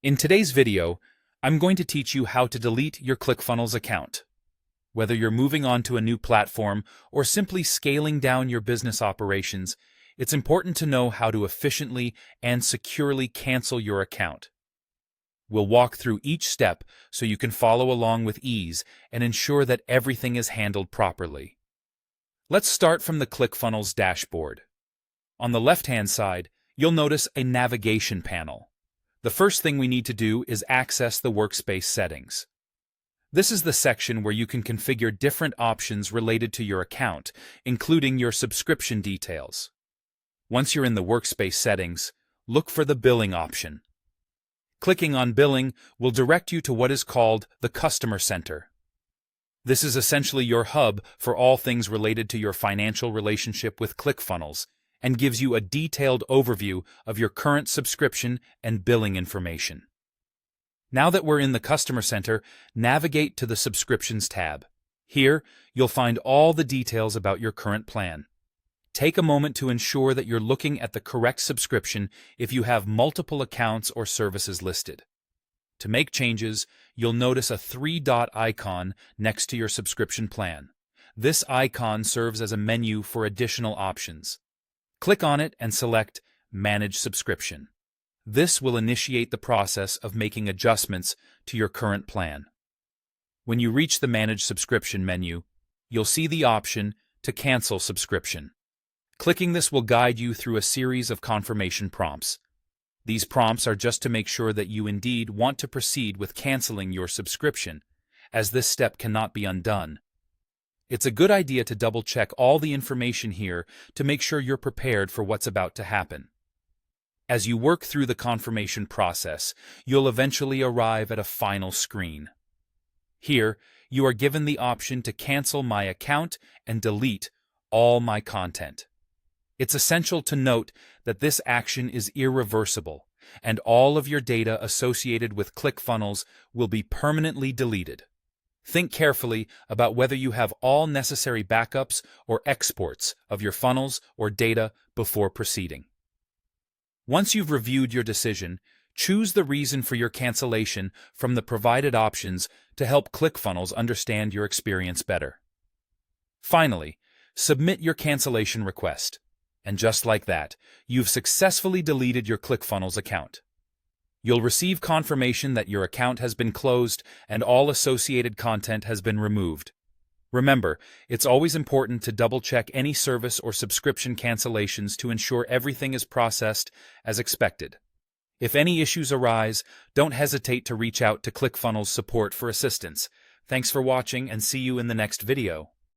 In today's video, I'm going to teach you how to delete your ClickFunnels account. Whether you're moving on to a new platform or simply scaling down your business operations, it's important to know how to efficiently and securely cancel your account. We'll walk through each step so you can follow along with ease and ensure that everything is handled properly. Let's start from the ClickFunnels dashboard. On the left-hand side, you'll notice a navigation panel. The first thing we need to do is access the workspace settings. This is the section where you can configure different options related to your account, including your subscription details. Once you're in the workspace settings, look for the billing option. Clicking on billing will direct you to what is called the Customer Center. This is essentially your hub for all things related to your financial relationship with ClickFunnels, and gives you a detailed overview of your current subscription and billing information. Now that we're in the Customer Center, navigate to the Subscriptions tab. Here, you'll find all the details about your current plan. Take a moment to ensure that you're looking at the correct subscription if you have multiple accounts or services listed. To make changes, you'll notice a three-dot icon next to your subscription plan. This icon serves as a menu for additional options. Click on it and select Manage Subscription. This will initiate the process of making adjustments to your current plan. When you reach the Manage Subscription menu, you'll see the option to cancel subscription. Clicking this will guide you through a series of confirmation prompts. These prompts are just to make sure that you indeed want to proceed with canceling your subscription, as this step cannot be undone. It's a good idea to double-check all the information here to make sure you're prepared for what's about to happen. As you work through the confirmation process, you'll eventually arrive at a final screen. Here, you are given the option to cancel my account and delete all my content. It's essential to note that this action is irreversible, and all of your data associated with ClickFunnels will be permanently deleted. Think carefully about whether you have all necessary backups or exports of your funnels or data before proceeding. Once you've reviewed your decision, choose the reason for your cancellation from the provided options to help ClickFunnels understand your experience better. Finally, submit your cancellation request. And just like that, you've successfully deleted your ClickFunnels account. You'll receive confirmation that your account has been closed and all associated content has been removed. Remember, it's always important to double-check any service or subscription cancellations to ensure everything is processed as expected. If any issues arise, don't hesitate to reach out to ClickFunnels support for assistance. Thanks for watching and see you in the next video.